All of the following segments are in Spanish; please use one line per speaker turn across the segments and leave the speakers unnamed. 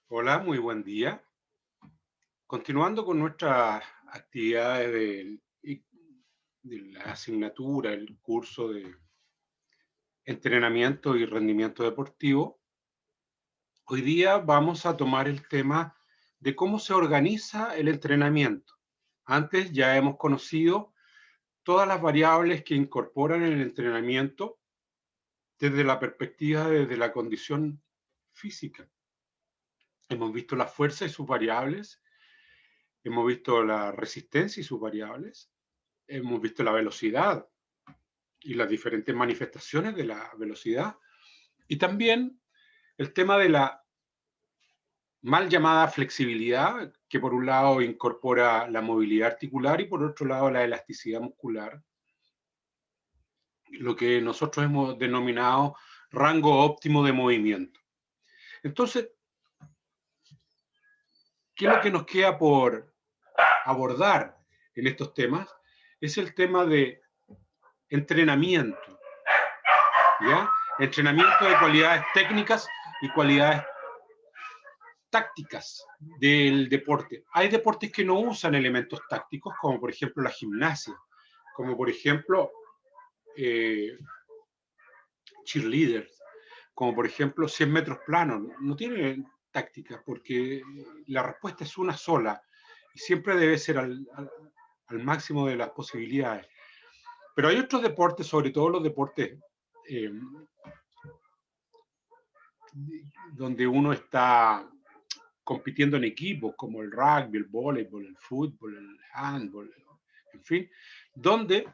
Hola, muy buen día. Continuando con nuestras actividades de la asignatura, el curso de entrenamiento y rendimiento deportivo, hoy día vamos a tomar el tema de cómo se organiza el entrenamiento. Antes ya hemos conocido todas las variables que incorporan el entrenamiento desde la perspectiva de la condición física. Hemos visto la fuerza y sus variables, hemos visto la resistencia y sus variables, hemos visto la velocidad y las diferentes manifestaciones de la velocidad, y también el tema de la mal llamada flexibilidad, que por un lado incorpora la movilidad articular y por otro lado la elasticidad muscular, lo que nosotros hemos denominado rango óptimo de movimiento. Entonces, ¿qué es lo que nos queda por abordar en estos temas? Es el tema de entrenamiento, ¿ya? Entrenamiento de cualidades técnicas y cualidades tácticas del deporte. Hay deportes que no usan elementos tácticos, como por ejemplo la gimnasia, como por ejemplo eh, cheerleaders, como por ejemplo 100 metros planos. No tienen táctica porque la respuesta es una sola y siempre debe ser al máximo de las posibilidades. Pero hay otros deportes, sobre todo los deportes eh, donde uno está compitiendo en equipos, como el rugby, el voleibol, el fútbol, el handball, en fin, donde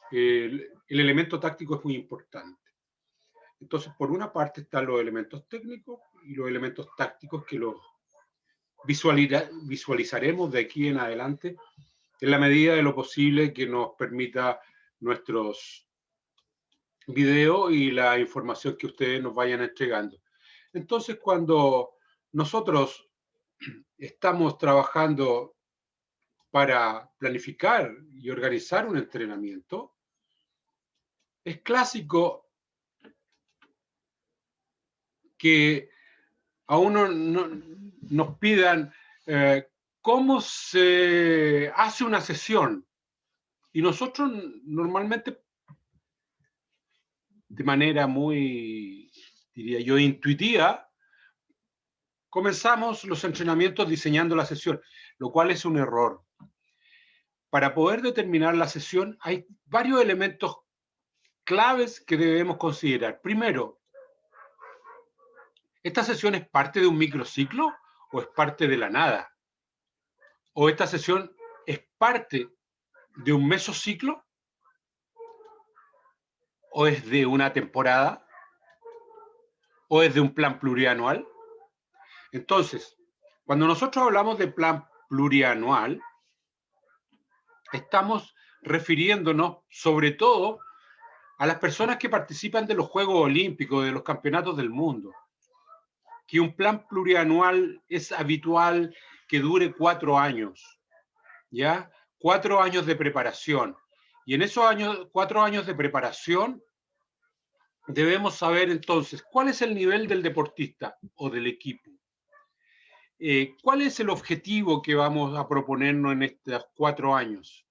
el elemento táctico es muy importante. Entonces, por una parte están los elementos técnicos y los elementos tácticos que los visualizaremos de aquí en adelante en la medida de lo posible que nos permita nuestros videos y la información que ustedes nos vayan entregando. Entonces, cuando nosotros estamos trabajando para planificar y organizar un entrenamiento, es clásico que a uno nos pidan cómo se hace una sesión. Y nosotros normalmente, de manera muy, diría yo, intuitiva, comenzamos los entrenamientos diseñando la sesión, lo cual es un error. Para poder determinar la sesión hay varios elementos claves que debemos considerar. Primero, ¿esta sesión es parte de un microciclo o es parte de la nada? ¿O esta sesión es parte de un mesociclo o es de una temporada o es de un plan plurianual? Entonces, cuando nosotros hablamos de plan plurianual, estamos refiriéndonos sobre todo a las personas que participan de los Juegos Olímpicos, de los campeonatos del mundo, que un plan plurianual es habitual que dure 4 años, ¿ya? 4 años de preparación. Y en esos 4 años de preparación debemos saber entonces cuál es el nivel del deportista o del equipo. ¿Cuál es el objetivo que vamos a proponernos en estos 4 años?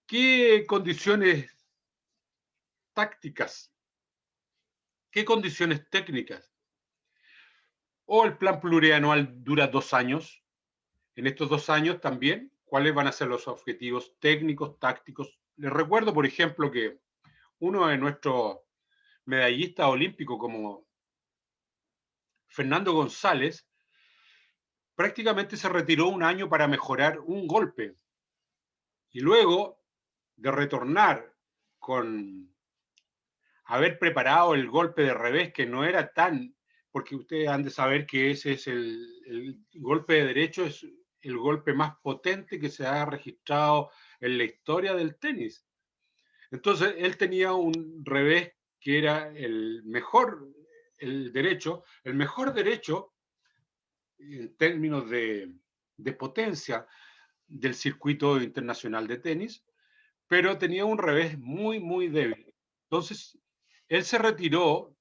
¿Qué condiciones tácticas? ¿Qué condiciones técnicas? ¿O el plan plurianual dura 2 años? En estos 2 años también, ¿cuáles van a ser los objetivos técnicos, tácticos? Les recuerdo, por ejemplo, que uno de nuestros medallistas olímpicos como Fernando González prácticamente se retiró un año para mejorar un golpe y luego de retornar con haber preparado el golpe de revés que no era tan, porque ustedes han de saber que ese es el golpe de derecho, es el golpe más potente que se ha registrado en la historia del tenis. Entonces, él tenía un revés que era el mejor, el mejor derecho en términos de potencia del circuito internacional de tenis, pero tenía un revés muy, muy débil. Entonces, él se retiró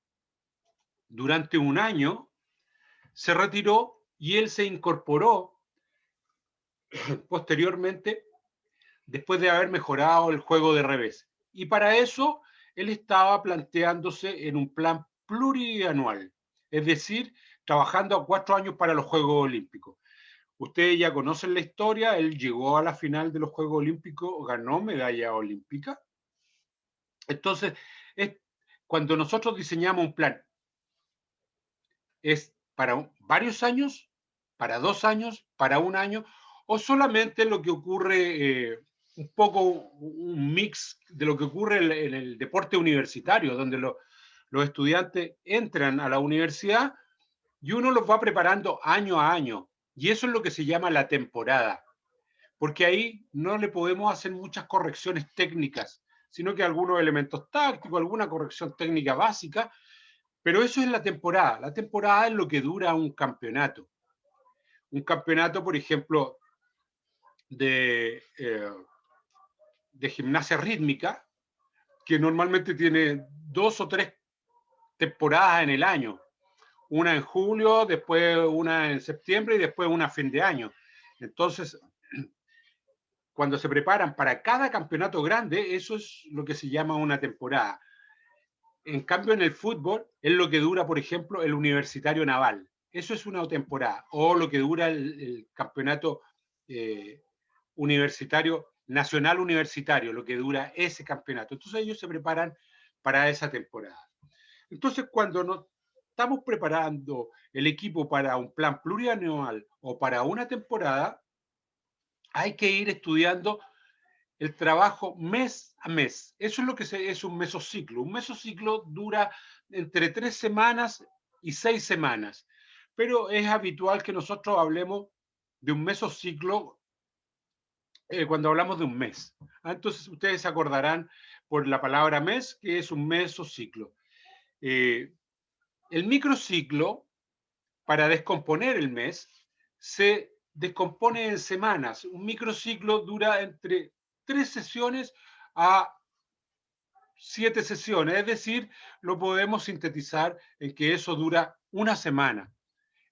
durante un año se retiró y él se incorporó posteriormente después de haber mejorado el juego de revés. Y para eso él estaba planteándose en un plan plurianual, es decir, trabajando a 4 años para los Juegos Olímpicos. Ustedes ya conocen la historia, él llegó a la final de los Juegos Olímpicos, ganó medalla olímpica. Entonces, es, cuando nosotros diseñamos un plan, es para varios años, para 2 años, para 1 año, o solamente lo que ocurre, un poco un mix de lo que ocurre en el deporte universitario, donde los estudiantes entran a la universidad y uno los va preparando año a año. Y eso es lo que se llama la temporada, porque ahí no le podemos hacer muchas correcciones técnicas, sino que algunos elementos tácticos, alguna corrección técnica básica, pero eso es la temporada. La temporada es lo que dura un campeonato. Un campeonato, por ejemplo, de gimnasia rítmica, que normalmente tiene 2 o 3 temporadas en el año. Una en julio, después una en septiembre y después una a fin de año. Entonces, cuando se preparan para cada campeonato grande, eso es lo que se llama una temporada. En cambio, en el fútbol es lo que dura, por ejemplo, el Universitario Naval. Eso es una temporada. O lo que dura el campeonato universitario, nacional universitario, lo que dura ese campeonato. Entonces ellos se preparan para esa temporada. Entonces, cuando nos estamos preparando el equipo para un plan plurianual o para una temporada, hay que ir estudiando el trabajo mes a mes. Eso es lo que es un mesociclo. Un mesociclo dura entre 3 semanas y 6 semanas, pero es habitual que nosotros hablemos de un mesociclo cuando hablamos de un mes. Entonces ustedes se acordarán por la palabra mes que es un mesociclo. El microciclo, para descomponer el mes, se descompone en semanas. Un microciclo dura entre 3 sesiones a 7 sesiones, es decir, lo podemos sintetizar en que eso dura una semana.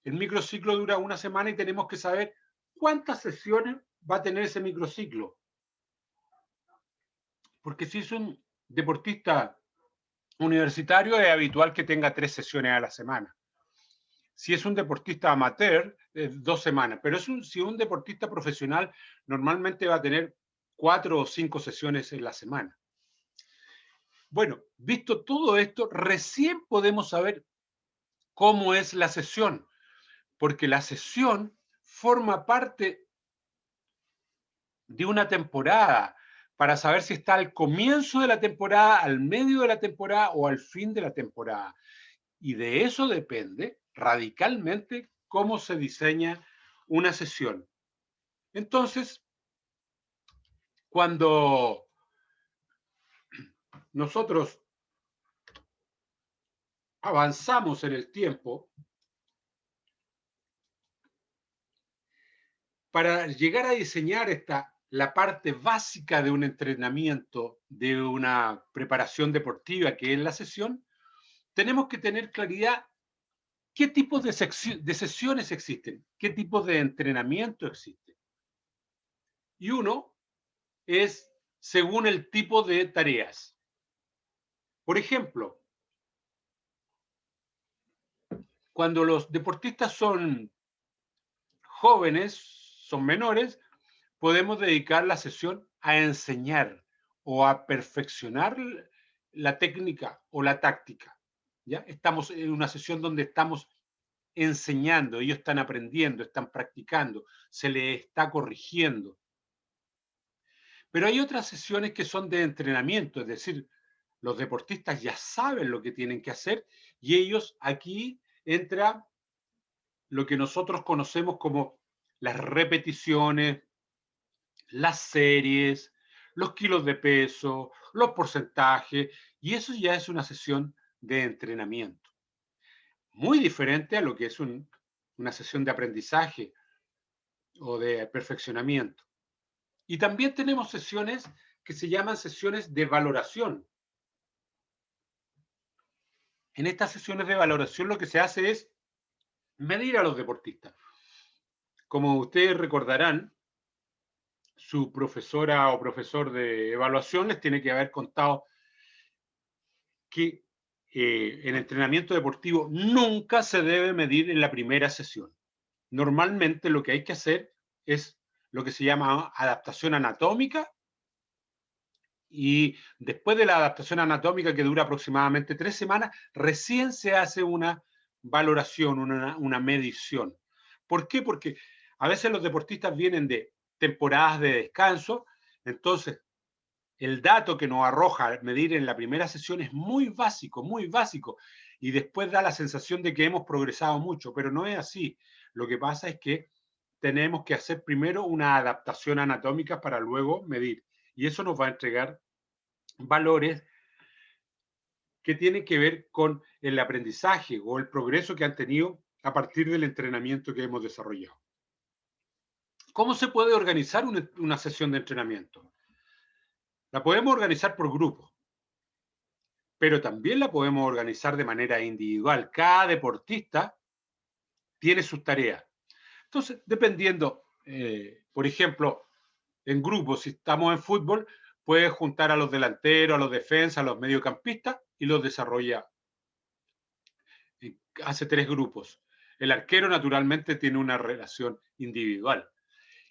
El microciclo dura una semana y tenemos que saber cuántas sesiones va a tener ese microciclo. Porque si es un deportista universitario, es habitual que tenga 3 sesiones a la semana. Si es un deportista amateur, 2 semanas. Pero si un deportista profesional, normalmente va a tener 4 o 5 sesiones en la semana. Bueno, visto todo esto, recién podemos saber cómo es la sesión, porque la sesión forma parte de una temporada para saber si está al comienzo de la temporada, al medio de la temporada o al fin de la temporada. Y de eso depende radicalmente cómo se diseña una sesión. Entonces, cuando nosotros avanzamos en el tiempo, para llegar a diseñar la parte básica de un entrenamiento, de una preparación deportiva que es la sesión, tenemos que tener claridad qué tipos de sesiones existen, qué tipos de entrenamiento existen. Y uno es según el tipo de tareas. Por ejemplo, cuando los deportistas son jóvenes, son menores, podemos dedicar la sesión a enseñar o a perfeccionar la técnica o la táctica. ¿Ya? Estamos en una sesión donde estamos enseñando, ellos están aprendiendo, están practicando, se les está corrigiendo. Pero hay otras sesiones que son de entrenamiento, es decir, los deportistas ya saben lo que tienen que hacer y ellos aquí entra lo que nosotros conocemos como las repeticiones, las series, los kilos de peso, los porcentajes, y eso ya es una sesión de entrenamiento. Muy diferente a lo que es una sesión de aprendizaje o de perfeccionamiento. Y también tenemos sesiones que se llaman sesiones de valoración. En estas sesiones de valoración lo que se hace es Medir a los deportistas. Como ustedes recordarán, su profesora o profesor de evaluación les tiene que haber contado que el entrenamiento deportivo nunca se debe medir en la primera sesión. Normalmente lo que hay que hacer es lo que se llama adaptación anatómica, y después de la adaptación anatómica, que dura aproximadamente 3 semanas, recién se hace una valoración, una medición. ¿Por qué? Porque a veces los deportistas vienen de temporadas de descanso, entonces el dato que nos arroja medir en la primera sesión es muy básico, y después da la sensación de que hemos progresado mucho, pero no es así. Lo que pasa es que tenemos que hacer primero una adaptación anatómica para luego medir, y eso nos va a entregar valores que tienen que ver con el aprendizaje o el progreso que han tenido a partir del entrenamiento que hemos desarrollado. ¿Cómo se puede organizar una sesión de entrenamiento? La podemos organizar por grupos, pero también la podemos organizar de manera individual. Cada deportista tiene sus tareas. Entonces, dependiendo, por ejemplo, en grupos, si estamos en fútbol, puedes juntar a los delanteros, a los defensas, a los mediocampistas y los desarrolla. Hace 3 grupos. El arquero naturalmente tiene una relación individual.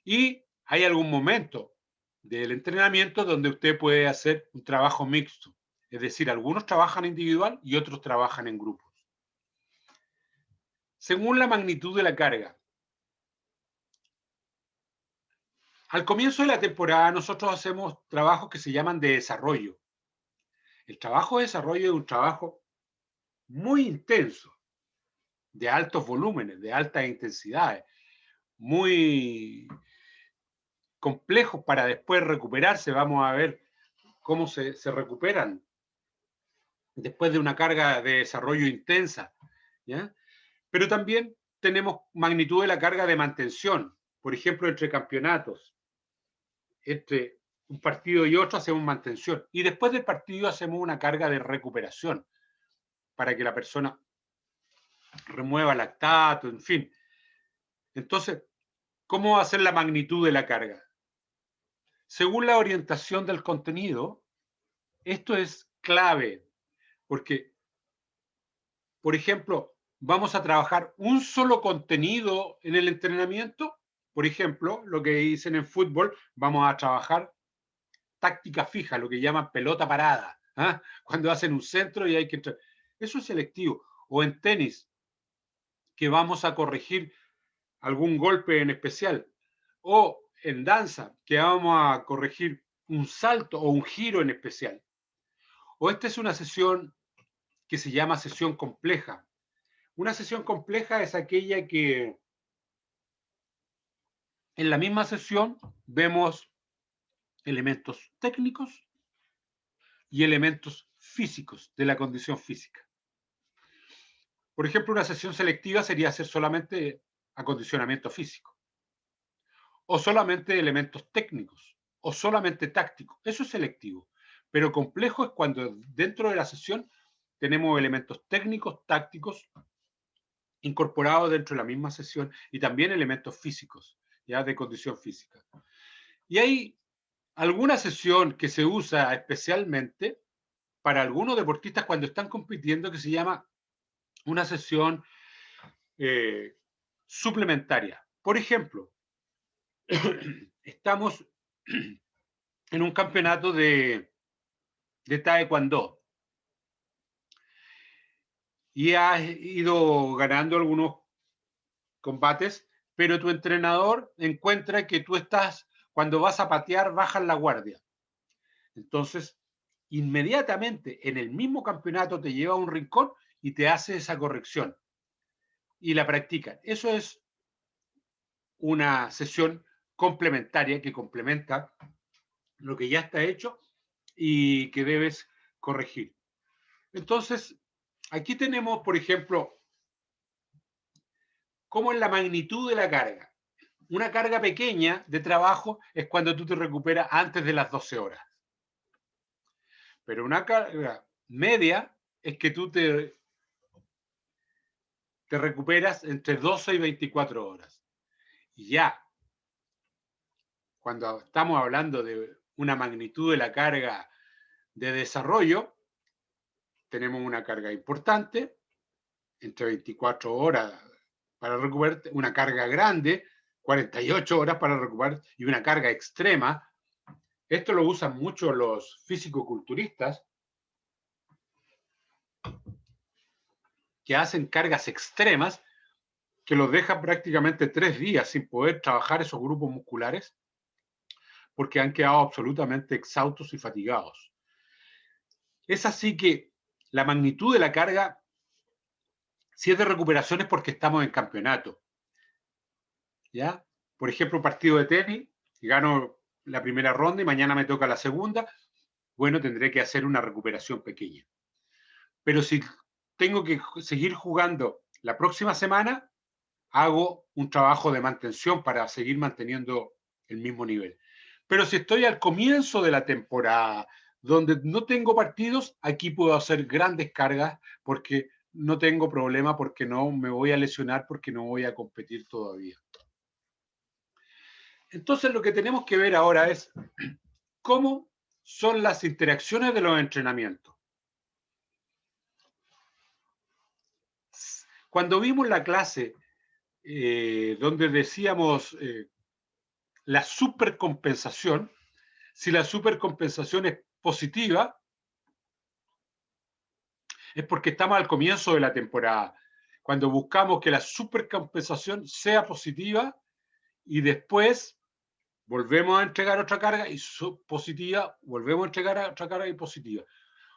Y hay algún momento del entrenamiento donde usted puede hacer un trabajo mixto. Es decir, algunos trabajan individual y otros trabajan en grupos. Según la magnitud de la carga. Al comienzo de la temporada nosotros hacemos trabajos que se llaman de desarrollo. El trabajo de desarrollo es un trabajo muy intenso, de altos volúmenes, de altas intensidades, muy complejos para después recuperarse. Vamos a ver cómo se recuperan después de una carga de desarrollo intensa, ¿ya? Pero también tenemos magnitud de la carga de mantención. Por ejemplo, entre campeonatos, entre un partido y otro hacemos mantención. Y después del partido hacemos una carga de recuperación para que la persona remueva lactato, en fin. Entonces, ¿cómo va a ser la magnitud de la carga? Según la orientación del contenido, esto es clave, porque, por ejemplo, vamos a trabajar un solo contenido en el entrenamiento. Por ejemplo, lo que dicen en fútbol, vamos a trabajar táctica fija, lo que llaman pelota parada, ¿eh? Cuando hacen un centro y hay que entrar. Eso es selectivo. O en tenis, que vamos a corregir algún golpe en especial. O en danza, que vamos a corregir un salto o un giro en especial. O esta es una sesión que se llama sesión compleja. Una sesión compleja es aquella que en la misma sesión vemos elementos técnicos y elementos físicos de la condición física. Por ejemplo, una sesión selectiva sería hacer solamente acondicionamiento físico, o solamente elementos técnicos, o solamente tácticos. Eso es selectivo. Pero complejo es cuando dentro de la sesión tenemos elementos técnicos, tácticos, incorporados dentro de la misma sesión, y también elementos físicos, ya de condición física. Y hay alguna sesión que se usa especialmente para algunos deportistas cuando están compitiendo, que se llama una sesión suplementaria. Por ejemplo, estamos en un campeonato de taekwondo y has ido ganando algunos combates, pero tu entrenador encuentra que tú estás, cuando vas a patear, bajas la guardia. Entonces, inmediatamente en el mismo campeonato te lleva a un rincón y te hace esa corrección y la practican. Eso es una sesión complementaria que complementa lo que ya está hecho y que debes corregir. Entonces, aquí tenemos, por ejemplo, cómo es la magnitud de la carga. Una carga pequeña de trabajo es cuando tú te recuperas antes de las 12 horas. Pero una carga media es que tú te te recuperas entre 12 y 24 horas. Y ya, cuando estamos hablando de una magnitud de la carga de desarrollo, tenemos una carga importante, entre 24 horas para recuperar, una carga grande, 48 horas para recuperar, y una carga extrema. Esto lo usan mucho los físico-culturistas, que hacen cargas extremas que los dejan prácticamente 3 días sin poder trabajar esos grupos musculares porque han quedado absolutamente exhaustos y fatigados. Es así que la magnitud de la carga, si es de recuperación, es porque estamos en campeonato. ¿Ya? Por ejemplo, partido de tenis, gano la primera ronda y mañana me toca la segunda, bueno, tendré que hacer una recuperación pequeña. Pero si tengo que seguir jugando la próxima semana, hago un trabajo de mantención para seguir manteniendo el mismo nivel. Pero si estoy al comienzo de la temporada, donde no tengo partidos, aquí puedo hacer grandes cargas porque no tengo problema, porque no me voy a lesionar, porque no voy a competir todavía. Entonces lo que tenemos que ver ahora es cómo son las interacciones de los entrenamientos. Cuando vimos la clase donde decíamos la supercompensación, si la supercompensación es positiva, es porque estamos al comienzo de la temporada. Cuando buscamos que la supercompensación sea positiva y después volvemos a entregar otra carga y positiva, volvemos a entregar otra carga y positiva.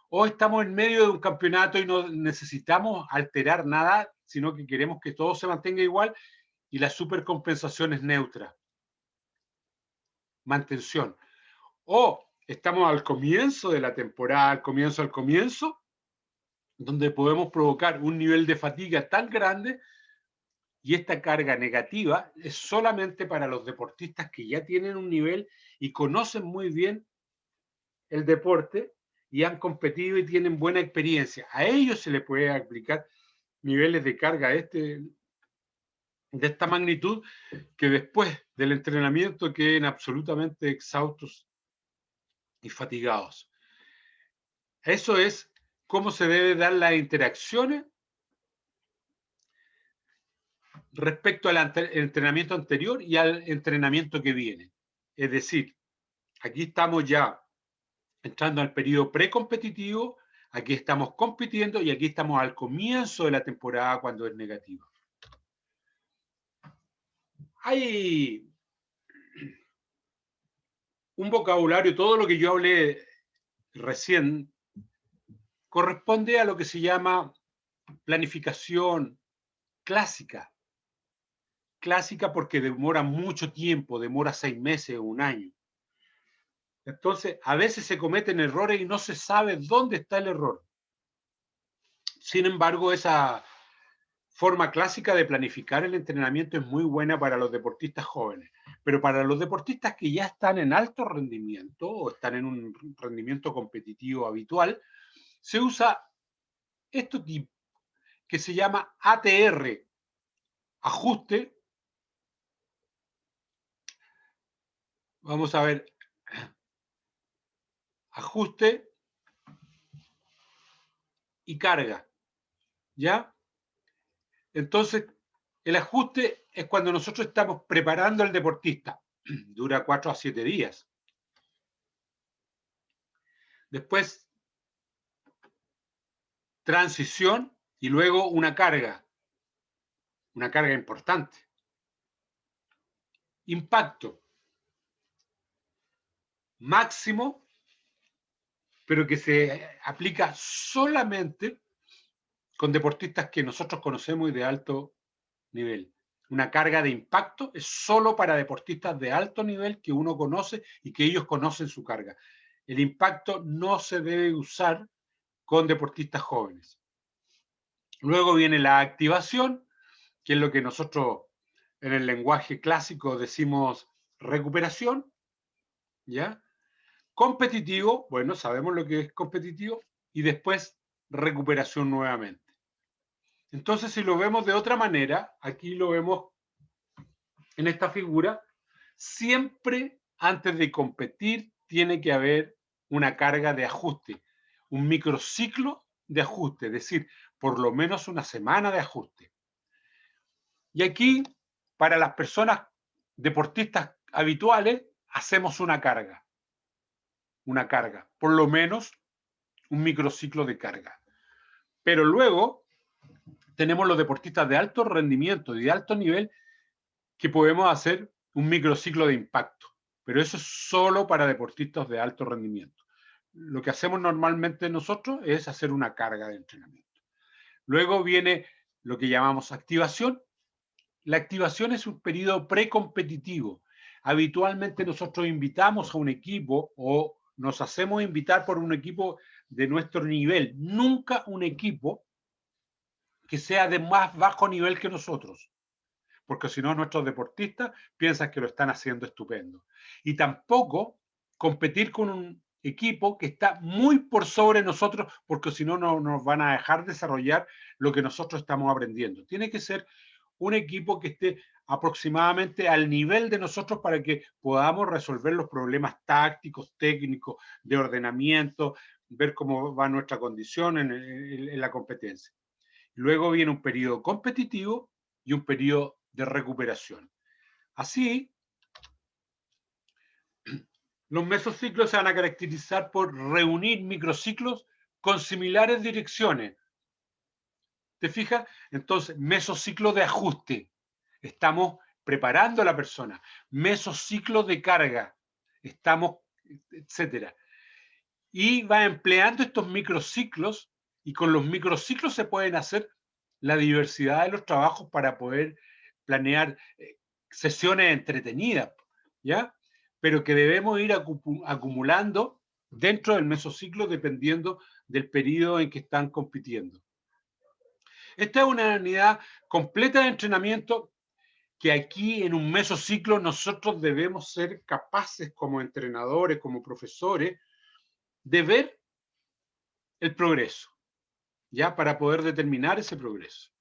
O estamos en medio de un campeonato y no necesitamos alterar nada, sino que queremos que todo se mantenga igual y la supercompensación es neutra. Mantención. O estamos al comienzo de la temporada, al comienzo, donde podemos provocar un nivel de fatiga tan grande y esta carga negativa es solamente para los deportistas que ya tienen un nivel y conocen muy bien el deporte y han competido y tienen buena experiencia. A ellos se les puede aplicar niveles de carga de esta magnitud que después del entrenamiento queden absolutamente exhaustos y fatigados. Eso es cómo se deben dar las interacciones respecto al entrenamiento anterior y al entrenamiento que viene. Es decir, aquí estamos ya entrando al periodo precompetitivo, aquí estamos compitiendo y aquí estamos al comienzo de la temporada cuando es negativa. Hay un vocabulario, todo lo que yo hablé recién corresponde a lo que se llama planificación clásica. Clásica porque demora mucho tiempo, demora 6 meses o un año. Entonces, a veces se cometen errores y no se sabe dónde está el error. Sin embargo, esa forma clásica de planificar el entrenamiento es muy buena para los deportistas jóvenes, pero para los deportistas que ya están en alto rendimiento o están en un rendimiento competitivo habitual, se usa esto que se llama ATR, ajuste. Vamos a ver, ajuste y carga, ¿ya? Entonces, el ajuste es cuando nosotros estamos preparando al deportista. Dura 4 a 7 días. Después, transición y luego una carga importante. Impacto máximo, pero que se aplica solamente con deportistas que nosotros conocemos y de alto nivel. Una carga de impacto es solo para deportistas de alto nivel que uno conoce y que ellos conocen su carga. El impacto no se debe usar con deportistas jóvenes. Luego viene la activación, que es lo que nosotros en el lenguaje clásico decimos recuperación, ¿ya? Competitivo, bueno, sabemos lo que es competitivo, y después recuperación nuevamente. Entonces, si lo vemos de otra manera, aquí lo vemos en esta figura, siempre antes de competir tiene que haber una carga de ajuste, un microciclo de ajuste, es decir, por lo menos una semana de ajuste. Y aquí, para las personas deportistas habituales, hacemos una carga, por lo menos un microciclo de carga. Pero luego tenemos los deportistas de alto rendimiento y de alto nivel que podemos hacer un microciclo de impacto, pero eso es solo para deportistas de alto rendimiento. Lo que hacemos normalmente nosotros es hacer una carga de entrenamiento. Luego viene lo que llamamos activación. La activación es un periodo precompetitivo. Habitualmente nosotros invitamos a un equipo o nos hacemos invitar por un equipo de nuestro nivel, nunca un equipo que sea de más bajo nivel que nosotros, porque si no nuestros deportistas piensan que lo están haciendo estupendo. Y tampoco competir con un equipo que está muy por sobre nosotros, porque si no, no nos van a dejar desarrollar lo que nosotros estamos aprendiendo. Tiene que ser un equipo que esté aproximadamente al nivel de nosotros para que podamos resolver los problemas tácticos, técnicos, de ordenamiento, ver cómo va nuestra condición en la competencia. Luego viene un periodo competitivo y un periodo de recuperación. Así, los mesociclos se van a caracterizar por reunir microciclos con similares direcciones. ¿Te fijas? Entonces, mesociclo de ajuste. Estamos preparando a la persona. Mesociclo de carga. Estamos, etcétera. Y va empleando estos microciclos y con los microciclos se pueden hacer la diversidad de los trabajos para poder planear sesiones entretenidas, ¿ya? Pero que debemos ir acumulando dentro del mesociclo dependiendo del periodo en que están compitiendo. Esta es una unidad completa de entrenamiento que aquí en un mesociclo nosotros debemos ser capaces como entrenadores, como profesores, de ver el progreso, ¿ya? Para poder determinar ese progreso.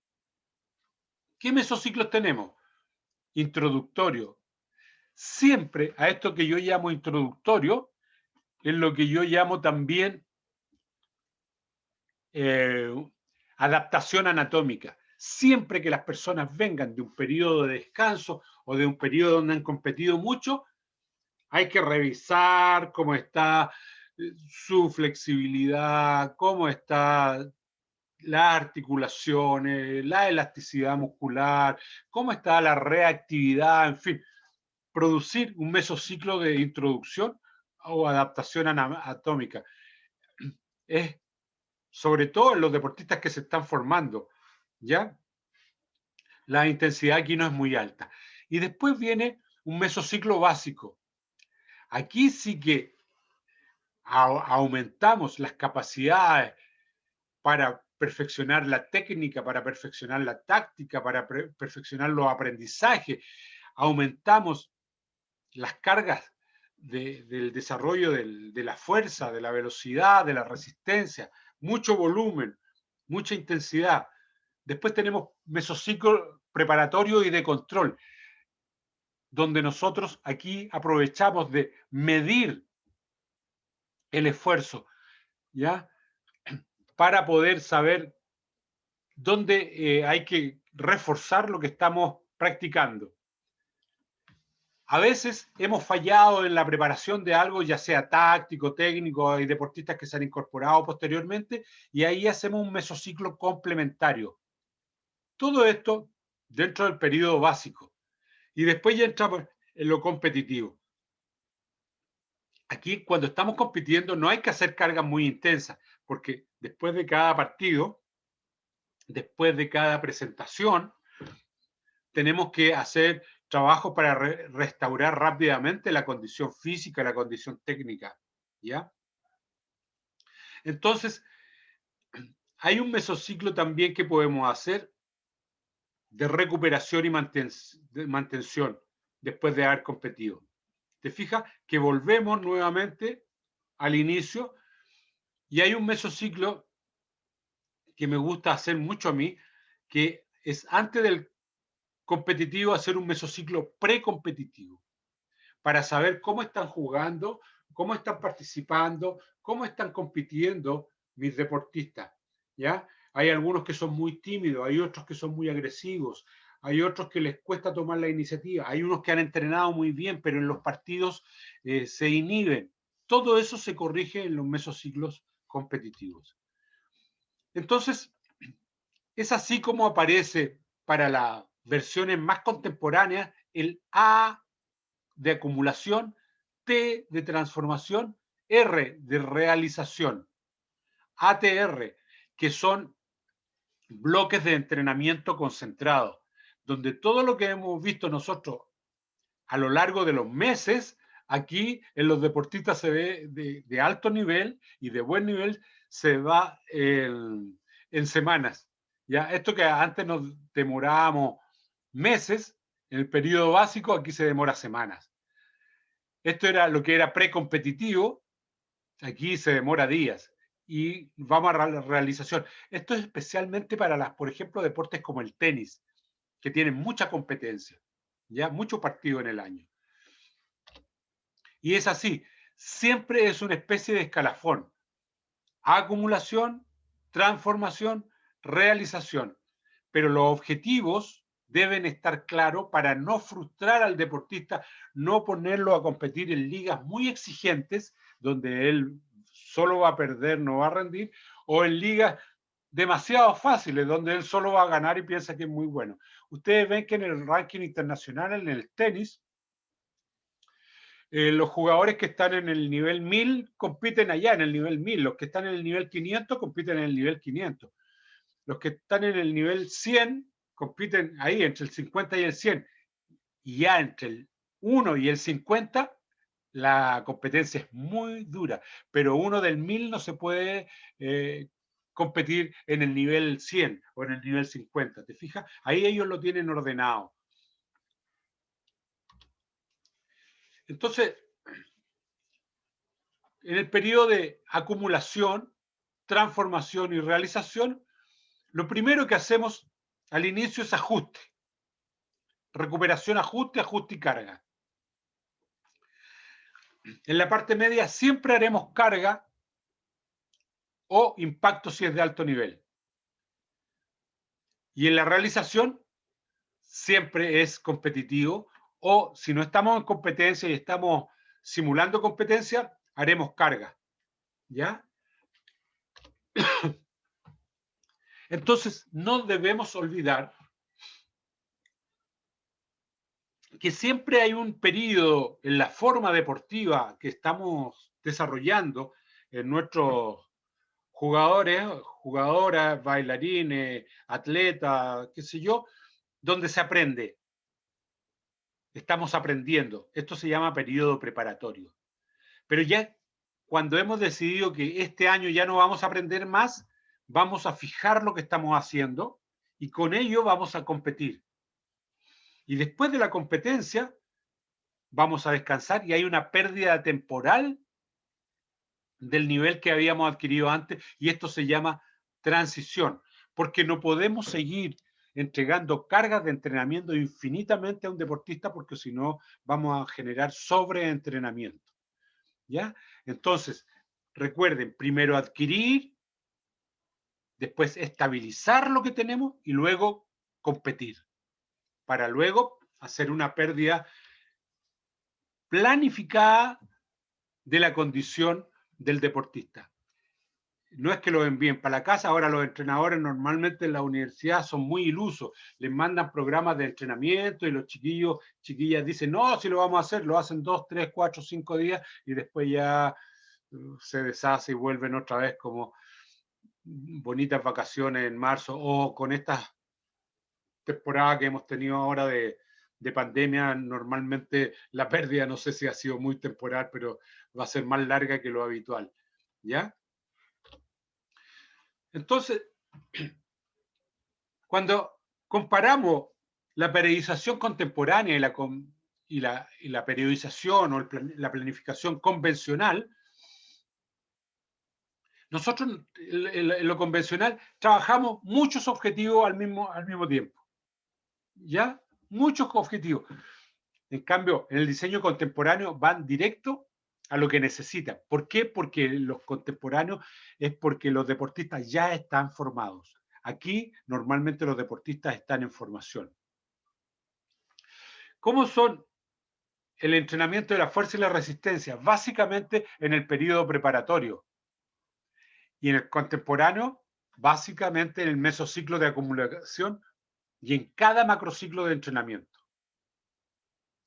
¿Qué mesociclos tenemos? Introductorio. Siempre a esto que yo llamo introductorio, es lo que yo llamo también eh, adaptación anatómica. Siempre que las personas vengan de un periodo de descanso o de un periodo donde han competido mucho, hay que revisar cómo está su flexibilidad, cómo está las articulaciones, la elasticidad muscular, cómo está la reactividad, en fin, producir un mesociclo de introducción o adaptación anatómica. Es sobre todo en los deportistas que se están formando, ¿ya? La intensidad aquí no es muy alta. Y después viene un mesociclo básico. Aquí sí que aumentamos las capacidades para perfeccionar la técnica, para perfeccionar la táctica, para perfeccionar los aprendizajes. Aumentamos las cargas del desarrollo de la fuerza, de la velocidad, de la resistencia, mucho volumen, mucha intensidad. Después tenemos mesociclo preparatorio y de control, donde nosotros aquí aprovechamos de medir el esfuerzo, ¿ya? Para poder saber dónde hay que reforzar lo que estamos practicando. A veces hemos fallado en la preparación de algo, ya sea táctico, técnico, hay deportistas que se han incorporado posteriormente, y ahí hacemos un mesociclo complementario. Todo esto dentro del periodo básico. Y después ya entramos en lo competitivo. Aquí, cuando estamos compitiendo, no hay que hacer cargas muy intensas, porque después de cada partido, después de cada presentación, tenemos que hacer trabajo para restaurar rápidamente la condición física, la condición técnica, ¿ya? Entonces, hay un mesociclo también que podemos hacer de recuperación y mantención después de haber competido. ¿Te fijas? Que volvemos nuevamente al inicio y hay un mesociclo que me gusta hacer mucho a mí, que es antes del competitivo hacer un mesociclo precompetitivo para saber cómo están jugando, cómo están participando, cómo están compitiendo mis deportistas, ¿ya? Hay algunos que son muy tímidos, hay otros que son muy agresivos, hay otros que les cuesta tomar la iniciativa, hay unos que han entrenado muy bien, pero en los partidos se inhiben. Todo eso se corrige en los mesociclos competitivos. Entonces, es así como aparece para las versiones más contemporáneas el A de acumulación, T de transformación, R de realización, ATR, que son bloques de entrenamiento concentrado, donde todo lo que hemos visto nosotros a lo largo de los meses, aquí en los deportistas se ve de alto nivel y de buen nivel, se va en semanas. ¿Ya? Esto que antes nos demorábamos meses, en el periodo básico, aquí se demora semanas. Esto era lo que era precompetitivo, aquí se demora días. Y vamos a la realización. Esto es especialmente para las, por ejemplo, deportes como el tenis, que tienen mucha competencia, ya mucho partido en el año. Y es así, siempre es una especie de escalafón. Acumulación, transformación, realización. Pero los objetivos deben estar claros para no frustrar al deportista, no ponerlo a competir en ligas muy exigentes, donde él solo va a perder, no va a rendir, o en ligas demasiado fáciles, donde él solo va a ganar y piensa que es muy bueno. Ustedes ven que en el ranking internacional, en el tenis, los jugadores que están en el nivel 1000 compiten allá en el nivel 1000, los que están en el nivel 500 compiten en el nivel 500, los que están en el nivel 100 compiten ahí entre el 50 y el 100, y ya entre el 1 y el 50 la competencia es muy dura, pero uno del 1000 no se puede competir en el nivel 100 o en el nivel 50, ¿te fijas? Ahí ellos lo tienen ordenado. Entonces, en el periodo de acumulación, transformación y realización, lo primero que hacemos al inicio es ajuste. Recuperación, ajuste, ajuste y carga. En la parte media siempre haremos carga o impacto si es de alto nivel. Y en la realización siempre es competitivo, o si no estamos en competencia y estamos simulando competencia, haremos carga. ¿Ya? Entonces, no debemos olvidar que siempre hay un periodo en la forma deportiva que estamos desarrollando en nuestros jugadores, jugadoras, bailarines, atletas, qué sé yo, donde se aprende. Estamos aprendiendo. Esto se llama periodo preparatorio. Pero ya cuando hemos decidido que este año ya no vamos a aprender más, vamos a fijar lo que estamos haciendo y con ello vamos a competir. Y después de la competencia, vamos a descansar y hay una pérdida temporal del nivel que habíamos adquirido antes, y esto se llama transición, porque no podemos seguir entregando cargas de entrenamiento infinitamente a un deportista, porque si no vamos a generar sobreentrenamiento. ¿Ya? Entonces, recuerden, primero adquirir, después estabilizar lo que tenemos y luego competir, para luego hacer una pérdida planificada de la condición del deportista. No es que lo envíen para la casa, ahora los entrenadores normalmente en la universidad son muy ilusos, les mandan programas de entrenamiento y los chiquillos, chiquillas dicen, no, si lo vamos a hacer, lo hacen 2, 3, 4, 5 días y después ya se deshace y vuelven otra vez como bonitas vacaciones en marzo, o con estas temporadas que hemos tenido ahora de pandemia, normalmente la pérdida no sé si ha sido muy temporal, pero va a ser más larga que lo habitual, ¿ya? Entonces, cuando comparamos la periodización contemporánea y la periodización o la planificación convencional, Nosotros en lo convencional trabajamos muchos objetivos al mismo tiempo, ¿ya? Muchos objetivos. En cambio, en el diseño contemporáneo van directo a lo que necesitan. ¿Por qué? Porque los contemporáneos es porque los deportistas ya están formados. Aquí normalmente los deportistas están en formación. ¿Cómo son el entrenamiento de la fuerza y la resistencia? Básicamente en el periodo preparatorio. Y en el contemporáneo, básicamente en el mesociclo de acumulación y en cada macrociclo de entrenamiento.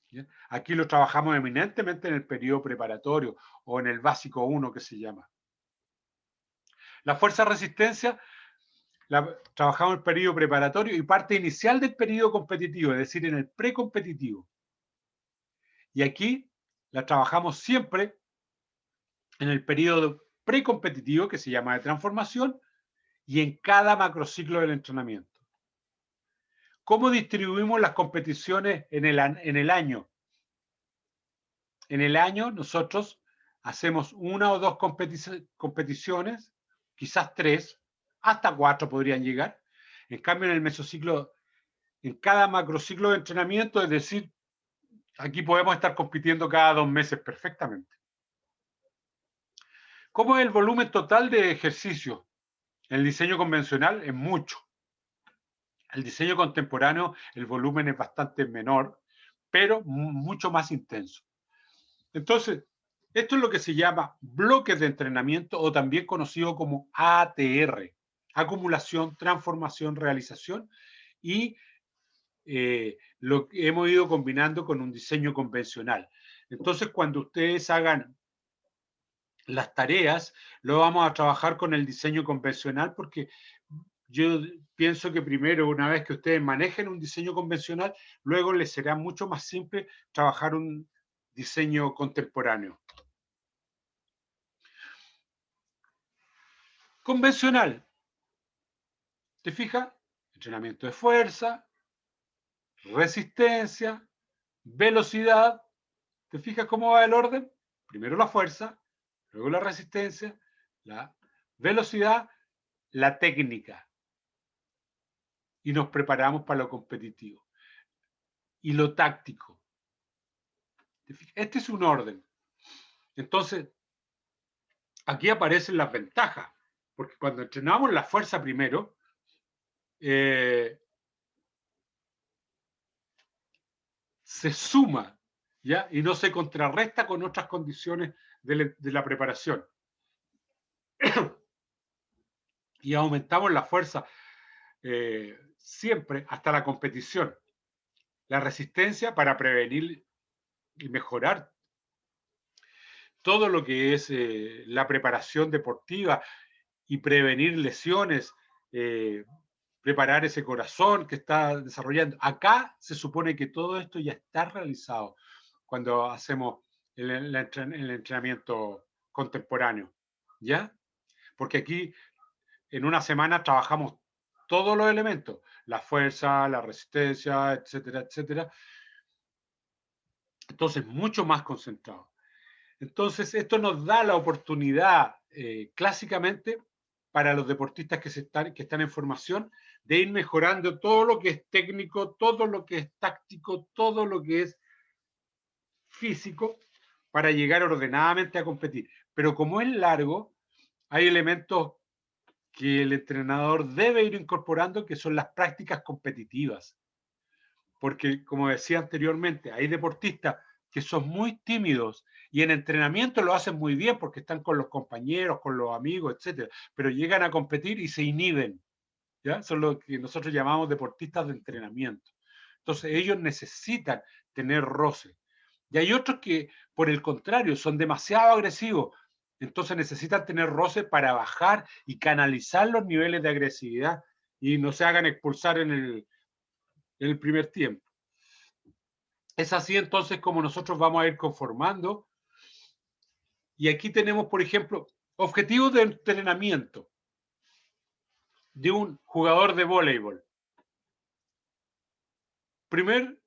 ¿Ya? Aquí lo trabajamos eminentemente en el periodo preparatorio o en el básico 1 que se llama. La fuerza resistencia la trabajamos en el periodo preparatorio y parte inicial del periodo competitivo, es decir, en el precompetitivo. Y aquí la trabajamos siempre en el periodo precompetitivo, que se llama de transformación, y en cada macrociclo del entrenamiento. ¿Cómo distribuimos las competiciones en el año? En el año nosotros hacemos una o dos competiciones, quizás tres, hasta cuatro podrían llegar. En cambio, en el mesociclo, en cada macrociclo de entrenamiento, es decir, aquí podemos estar compitiendo cada 2 meses perfectamente. ¿Cómo es el volumen total de ejercicio? En el diseño convencional es mucho. El diseño contemporáneo, el volumen es bastante menor, pero mucho más intenso. Entonces, esto es lo que se llama bloques de entrenamiento o también conocido como ATR, acumulación, transformación, realización, y lo que hemos ido combinando con un diseño convencional. Entonces, cuando ustedes hagan las tareas, lo vamos a trabajar con el diseño convencional porque yo pienso que primero, una vez que ustedes manejen un diseño convencional, luego les será mucho más simple trabajar un diseño contemporáneo. Convencional, ¿te fijas? Entrenamiento de fuerza, resistencia, velocidad. ¿Te fijas cómo va el orden? Primero la fuerza, luego la resistencia, la velocidad, la técnica. Y nos preparamos para lo competitivo. Y lo táctico. ¿Te fijas? Este es un orden. Entonces, aquí aparecen las ventajas. Porque cuando entrenamos la fuerza primero, se suma, ¿ya? Y no se contrarresta con otras condiciones de la preparación. Y aumentamos la fuerza siempre hasta la competición. La resistencia para prevenir y mejorar todo lo que es la preparación deportiva y prevenir lesiones, preparar ese corazón que está desarrollando. Acá se supone que todo esto ya está realizado cuando hacemos el entrenamiento contemporáneo, ¿ya? Porque aquí en una semana trabajamos todos los elementos, la fuerza, la resistencia, etcétera, etcétera. Entonces, mucho más concentrado. Entonces, esto nos da la oportunidad, clásicamente, para los deportistas que están en formación, de ir mejorando todo lo que es técnico, todo lo que es táctico, todo lo que es físico, para llegar ordenadamente a competir. Pero como es largo, hay elementos que el entrenador debe ir incorporando, que son las prácticas competitivas. Porque, como decía anteriormente, hay deportistas que son muy tímidos y en entrenamiento lo hacen muy bien porque están con los compañeros, con los amigos, etcétera, pero llegan a competir y se inhiben, ¿ya? Son lo que nosotros llamamos deportistas de entrenamiento. Entonces, ellos necesitan tener roce. Y hay otros que, por el contrario, son demasiado agresivos, entonces necesitan tener roce para bajar y canalizar los niveles de agresividad y no se hagan expulsar en el primer tiempo. Es así entonces como nosotros vamos a ir conformando. Y aquí tenemos, por ejemplo, objetivos de entrenamiento de un jugador de voleibol. Primer,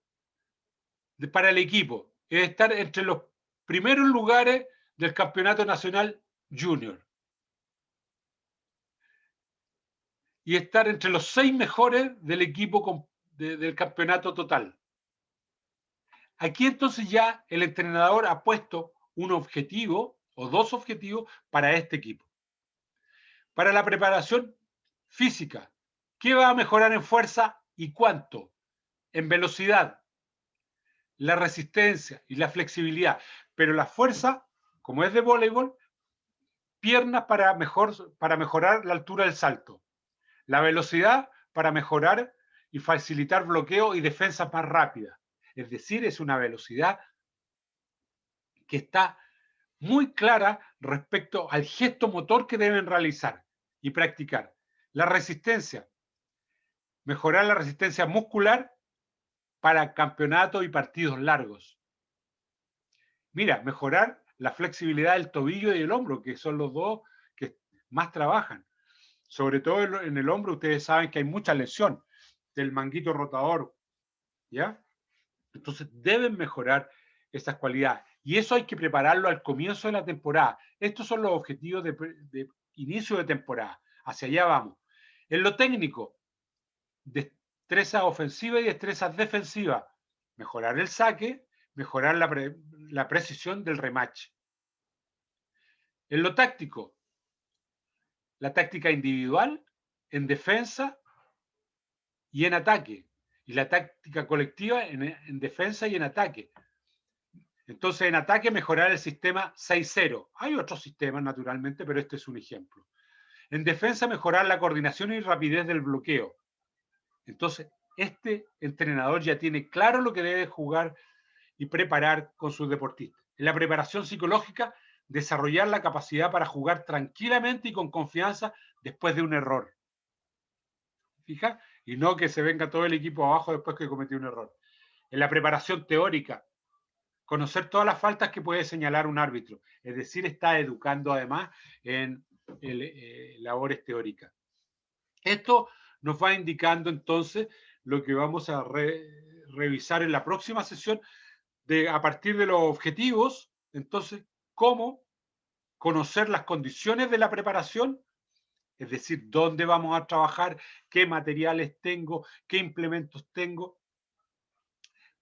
para el equipo, es estar entre los primeros lugares del campeonato nacional junior. y estar entre los 6 mejores del equipo del campeonato total. Aquí entonces ya el entrenador ha puesto un objetivo o 2 objetivos para este equipo. Para la preparación física, ¿qué va a mejorar en fuerza y cuánto? En velocidad, la resistencia y la flexibilidad. Pero la fuerza, como es de voleibol, piernas para mejorar la altura del salto. La velocidad para mejorar y facilitar bloqueo y defensas más rápidas. Es decir, es una velocidad que está muy clara respecto al gesto motor que deben realizar y practicar. La resistencia, mejorar la resistencia muscular para campeonatos y partidos largos. Mira, mejorar la flexibilidad del tobillo y el hombro, que son los dos que más trabajan. Sobre todo en el hombro, ustedes saben que hay mucha lesión del manguito rotador, ¿ya? Entonces deben mejorar esas cualidades. Y eso hay que prepararlo al comienzo de la temporada. Estos son los objetivos de inicio de temporada. Hacia allá vamos. En lo técnico, destreza ofensiva y destrezas defensivas. Mejorar el saque, mejorar la precisión del rematch. En lo táctico, la táctica individual, en defensa y en ataque. Y la táctica colectiva en defensa y en ataque. Entonces, en ataque, mejorar el sistema 6-0. Hay otros sistemas, naturalmente, pero este es un ejemplo. En defensa, mejorar la coordinación y rapidez del bloqueo. Entonces, este entrenador ya tiene claro lo que debe jugar y preparar con sus deportistas. En la preparación psicológica, desarrollar la capacidad para jugar tranquilamente y con confianza después de un error. ¿Fija? Y no que se venga todo el equipo abajo después que cometió un error. En la preparación teórica, conocer todas las faltas que puede señalar un árbitro. Es decir, está educando además en labores teóricas. Esto nos va indicando entonces lo que vamos a revisar en la próxima sesión a partir de los objetivos, entonces, cómo conocer las condiciones de la preparación, es decir, dónde vamos a trabajar, qué materiales tengo, qué implementos tengo,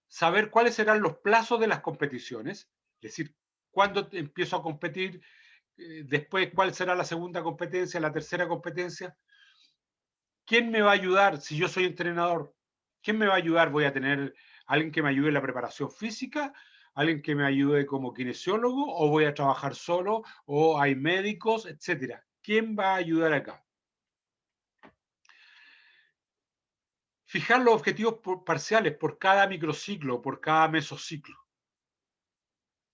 saber cuáles serán los plazos de las competiciones, es decir, cuándo empiezo a competir, después cuál será la segunda competencia, la tercera competencia. ¿Quién me va a ayudar si yo soy entrenador? ¿Quién me va a ayudar? Voy a tener alguien que me ayude en la preparación física, alguien que me ayude como kinesiólogo, o voy a trabajar solo, o hay médicos, etcétera. ¿Quién va a ayudar acá? Fijar los objetivos parciales por cada microciclo, por cada mesociclo.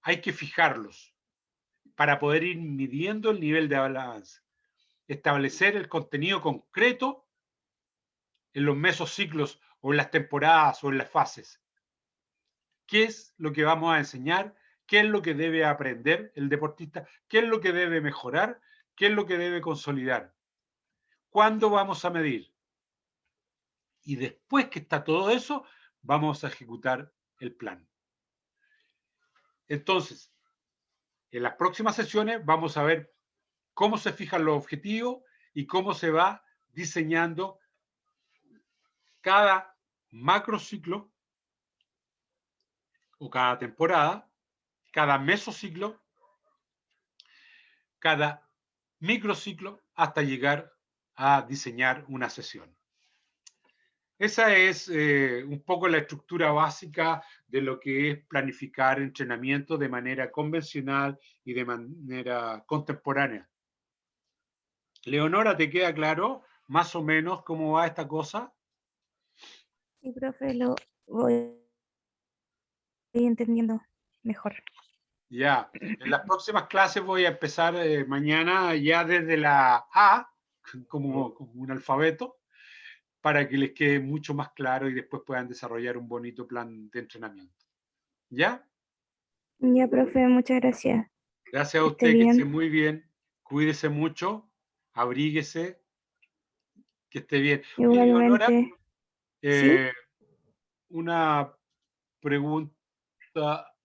Hay que fijarlos para poder ir midiendo el nivel de avance. Establecer el contenido concreto en los mesociclos o en las temporadas o en las fases. ¿Qué es lo que vamos a enseñar? ¿Qué es lo que debe aprender el deportista? ¿Qué es lo que debe mejorar? ¿Qué es lo que debe consolidar? ¿Cuándo vamos a medir? Y después que está todo eso, vamos a ejecutar el plan. Entonces, en las próximas sesiones vamos a ver cómo se fijan los objetivos y cómo se va diseñando cada macrociclo o cada temporada, cada mesociclo, cada microciclo, hasta llegar a diseñar una sesión. Esa es un poco la estructura básica de lo que es planificar entrenamiento de manera convencional y de manera contemporánea. Leonora, ¿te queda claro más o menos cómo va esta cosa?
Sí, profe, lo voy entendiendo mejor.
Ya, en las próximas clases voy a empezar mañana ya desde la A, como un alfabeto, para que les quede mucho más claro y después puedan desarrollar un bonito plan de entrenamiento. ¿Ya?
Ya, profe, muchas gracias.
Gracias a
Que esté
usted, que esté
bien.
muy bien. Cuídese mucho, abríguese, que esté bien. Oye, Leonora,
Igualmente. ¿Sí?
eh, una pregunta